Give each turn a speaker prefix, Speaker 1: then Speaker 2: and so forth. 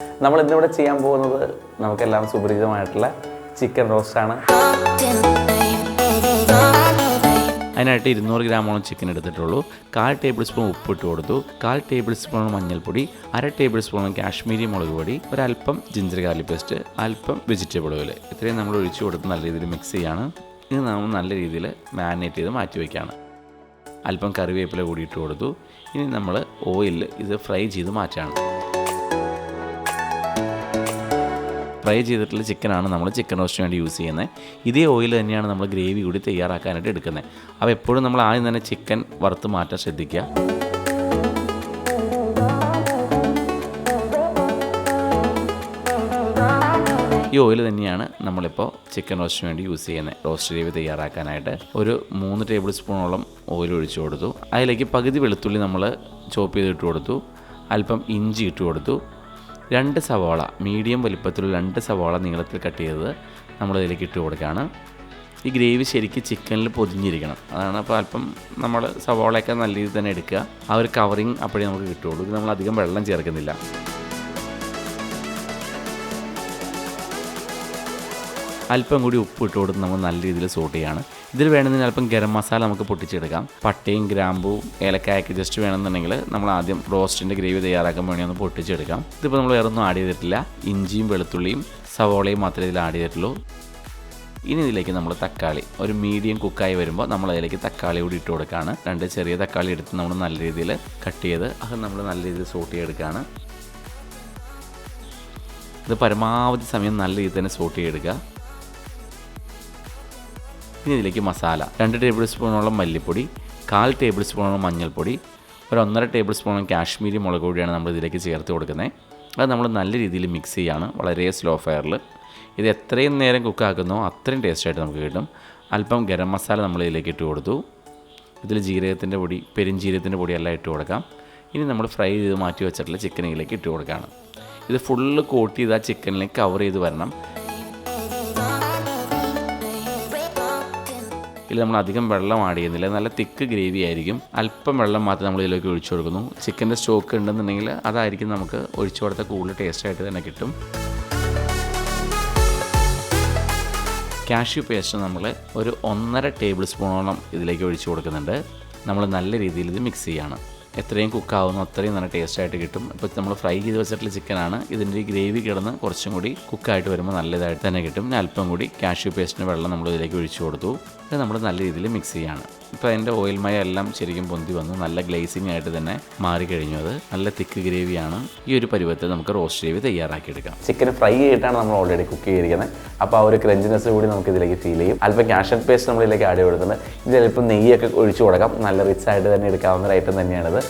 Speaker 1: നമ്മൾ ഇന്നിവിടെ ചെയ്യാൻ പോകുന്നത് നമുക്കെല്ലാം സുപരിചിതമായിട്ടുള്ള ചിക്കൻ റോസ്റ്റാണ്. അതിനായിട്ട് 200 ഗ്രാമോളം ചിക്കൻ എടുത്തിട്ടുള്ളൂ. 1/4 ടേബിൾ സ്പൂൺ ഉപ്പിട്ട് കൊടുത്തു, 1/4 ടേബിൾ സ്പൂൺ മഞ്ഞൾപ്പൊടി, 1/2 ടേബിൾ സ്പൂൺ കാശ്മീരി മുളക് പൊടി, ഒരല്പം ജിഞ്ചർ ഗാർലിക് പേസ്റ്റ്, അല്പം വെജിറ്റബിൾ ഓയിൽ. ഇത്രയും നമ്മൾ ഒഴിച്ചു കൊടുത്ത് നല്ല രീതിയിൽ മിക്സ് ചെയ്യാണ്. ഇത് നമ്മൾ നല്ല രീതിയിൽ മാരിനേറ്റ് ചെയ്ത് മാറ്റി വയ്ക്കുകയാണ്. അല്പം കറിവേപ്പില കൂടി ഇട്ട് കൊടുത്തു. ഇനി നമ്മൾ ഓയിലിൽ ഇത് ഫ്രൈ ചെയ്ത് മാറ്റാണ്. ഫ്രൈ ചെയ്തിട്ടുള്ള ചിക്കനാണ് നമ്മൾ ചിക്കൻ റോസ്റ്റിന് വേണ്ടി യൂസ് ചെയ്യുന്നത്. ഇതേ ഓയിൽ തന്നെയാണ് നമ്മൾ ഗ്രേവി കൂടി തയ്യാറാക്കാനായിട്ട് എടുക്കുന്നത്. അപ്പോൾ എപ്പോഴും നമ്മൾ ആദ്യം തന്നെ ചിക്കൻ വറുത്ത് മാറ്റാൻ ശ്രദ്ധിക്കുക. ഈ ഓയിൽ തന്നെയാണ് നമ്മളിപ്പോൾ ചിക്കൻ റോസ്റ്റിന് വേണ്ടി യൂസ് ചെയ്യുന്നത്. റോസ്റ്റ് ഗ്രേവി തയ്യാറാക്കാനായിട്ട് ഒരു 3 ടേബിൾ സ്പൂണോളം ഓയിൽ ഒഴിച്ചു കൊടുത്തു. അതിലേക്ക് പകുതി വെളുത്തുള്ളി നമ്മൾ ചോപ്പ് ചെയ്തിട്ട് കൊടുത്തു, അല്പം ഇഞ്ചി ഇട്ട് കൊടുത്തു, 2 സവാള മീഡിയം വലിപ്പത്തിലുള്ള 2 സവാള നീളത്തിൽ കട്ട് ചെയ്തത് നമ്മളിതിലേക്ക് ഇട്ട് കൊടുക്കുകയാണ്. ഈ ഗ്രേവി ശരിക്കും ചിക്കനിൽ പൊതിഞ്ഞിരിക്കണം. അതാണ് അപ്പോൾ അല്പം നമ്മൾ സവാളയൊക്കെ നല്ല രീതിയിൽ തന്നെ എടുക്കുക. ആ ഒരു കവറിങ് അപ്പോഴേ നമുക്ക് കിട്ടുള്ളൂ. ഇത് നമ്മൾ അധികം വെള്ളം ചേർക്കുന്നില്ല. അല്പം കൂടി ഉപ്പ് ഇട്ട് കൊടുത്ത് നമ്മൾ നല്ല രീതിയിൽ സോട്ട് ചെയ്യാണ്. ഇതിൽ വേണമെങ്കിൽ അല്പം ഗരം മസാല നമുക്ക് പൊട്ടിച്ചെടുക്കാം. പട്ടയും ഗ്രാമ്പൂവും ഏലക്കായൊക്കെ ജസ്റ്റ് വേണമെന്നുണ്ടെങ്കിൽ നമ്മൾ ആദ്യം റോസ്റ്റിൻ്റെ ഗ്രേവി തയ്യാറാക്കാൻ വേണ്ടി ഒന്ന് പൊട്ടിച്ചെടുക്കാം. ഇതിപ്പോൾ നമ്മൾ വേറൊന്നും ആഡ് ചെയ്തിട്ടില്ല. ഇഞ്ചിയും വെളുത്തുള്ളിയും സവോളയും മാത്രമേ ഇതിൽ ആഡ് ചെയ്തിട്ടുള്ളൂ. ഇനി ഇതിലേക്ക് നമ്മൾ തക്കാളി ഒരു മീഡിയം കുക്കായി വരുമ്പോൾ നമ്മൾ അതിലേക്ക് തക്കാളി കൂടി ഇട്ട് കൊടുക്കുകയാണ്. 2 ചെറിയ തക്കാളി എടുത്ത് നമ്മൾ നല്ല രീതിയിൽ കട്ട് ചെയ്ത് അത് നമ്മൾ നല്ല രീതിയിൽ സോട്ട് ചെയ്തെടുക്കുകയാണ്. ഇത് പരമാവധി സമയം നല്ല രീതിയിൽ തന്നെ സോട്ട് ചെയ്തെടുക്കുക. ഇനി ഇതിലേക്ക് മസാല 2 ടേബിൾ സ്പൂണോളം മല്ലിപ്പൊടി, 1/4 ടേബിൾ സ്പൂണോളം മഞ്ഞൾപ്പൊടി, ഒരു 1.5 ടേബിൾ സ്പൂണോളം കാശ്മീരി മുളക് പൊടിയാണ് നമ്മൾ ഇതിലേക്ക് ചേർത്ത് കൊടുക്കുന്നത്. അത് നമ്മൾ നല്ല രീതിയിൽ മിക്സ് ചെയ്യാണ്, വളരെ സ്ലോ ഫയറിൽ. ഇത് എത്രയും നേരം കുക്കാക്കുന്നോ അത്രയും ടേസ്റ്റായിട്ട് നമുക്ക് കിട്ടും. അല്പം ഗരം മസാല നമ്മൾ ഇതിലേക്ക് ഇട്ട് കൊടുത്തു. ഇതിൽ ജീരകത്തിൻ്റെ പൊടി, പെരിഞ്ജീരകത്തിൻ്റെ പൊടി എല്ലാം ഇട്ട് കൊടുക്കാം. ഇനി നമ്മൾ ഫ്രൈ ചെയ്ത് മാറ്റി വെച്ചിട്ടുള്ള ചിക്കനിലേക്ക് ഇട്ട് കൊടുക്കുകയാണ്. ഇത് ഫുള്ള് കോട്ട് ചെയ്ത് ആ ചിക്കനിലേക്ക് കവർ ചെയ്ത് വരണം. ഇതിൽ നമ്മൾ അധികം വെള്ളം ആഡ് ചെയ്യുന്നില്ല. നല്ല തിക്ക് ഗ്രേവി ആയിരിക്കും. അല്പം വെള്ളം മാത്രം നമ്മൾ ഇതിലേക്ക് ഒഴിച്ചു കൊടുക്കുന്നു. ചിക്കൻ്റെ സ്റ്റോക്ക് ഉണ്ടെന്നുണ്ടെങ്കിൽ അതായിരിക്കും നമുക്ക് ഒഴിച്ചു കൊടുത്ത കൂടുതൽ ടേസ്റ്റായിട്ട് തന്നെ കിട്ടും. കാഷ്യൂ പേസ്റ്റ് നമ്മൾ ഒരു 1.5 ടേബിൾ സ്പൂണോളം ഇതിലേക്ക് ഒഴിച്ചു കൊടുക്കുന്നുണ്ട്. നമ്മൾ നല്ല രീതിയിൽ ഇത് മിക്സ് ചെയ്യാണ്. എത്രയും കുക്കാവുന്നു അത്രയും നല്ല ടേസ്റ്റായിട്ട് കിട്ടും. ഇപ്പോൾ നമ്മൾ ഫ്രൈ ചെയ്ത് വെച്ചിട്ടുള്ള ചിക്കനാണ്. ഇതിൻ്റെ ഗ്രേവി കിടന്ന് കുറച്ചും കൂടി കുക്കായിട്ട് വരുമ്പോൾ നല്ലതായിട്ട് തന്നെ കിട്ടും. അല്പം കൂടി കാഷ്യൂ പേസ്റ്റിന് വെള്ളം നമ്മൾ ഇതിലേക്ക് ഒഴിച്ചു കൊടുത്തു. ഇത് നമ്മൾ നല്ല രീതിയിൽ മിക്സ് ചെയ്യാണ്. ഇപ്പോൾ അതിൻ്റെ ഓയിൽ മയം എല്ലാം ശരിക്കും പൊന്തി വന്നു. നല്ല ഗ്ലേസിങ് ആയിട്ട് തന്നെ മാറിക്കഴിഞ്ഞു. അത് നല്ല തിക്ക് ഗ്രേവിയാണ്. ഈ ഒരു പരുവത്തിൽ നമുക്ക് റോസ്റ്റ് ഗ്രേവി തയ്യാറാക്കിയെടുക്കാം. ചിക്കൻ ഫ്രൈ ചെയ്തിട്ടാണ് നമ്മൾ ഓൾറെഡി കുക്ക് ചെയ്തിരിക്കുന്നത്. അപ്പോൾ ആ ഒരു ക്രഞ്ചിനെസ് കൂടി നമുക്ക് ഇതിലേക്ക് ഫീൽ ചെയ്യും. അല്പം കാഷ്യൂ പേസ്റ്റ് നമ്മൾ ഇതിലേക്ക് ആഡ് ചെയ്ത് കൊടുത്തിട്ടുണ്ട്. ഇതിൽ അല്പം നെയ്യൊക്കെ ഒഴിച്ചു കൊടുക്കാം. നല്ല റിച്ച് ആയിട്ട് തന്നെ എടുക്കാവുന്ന ഒരു ഐറ്റം തന്നെയാണിത്.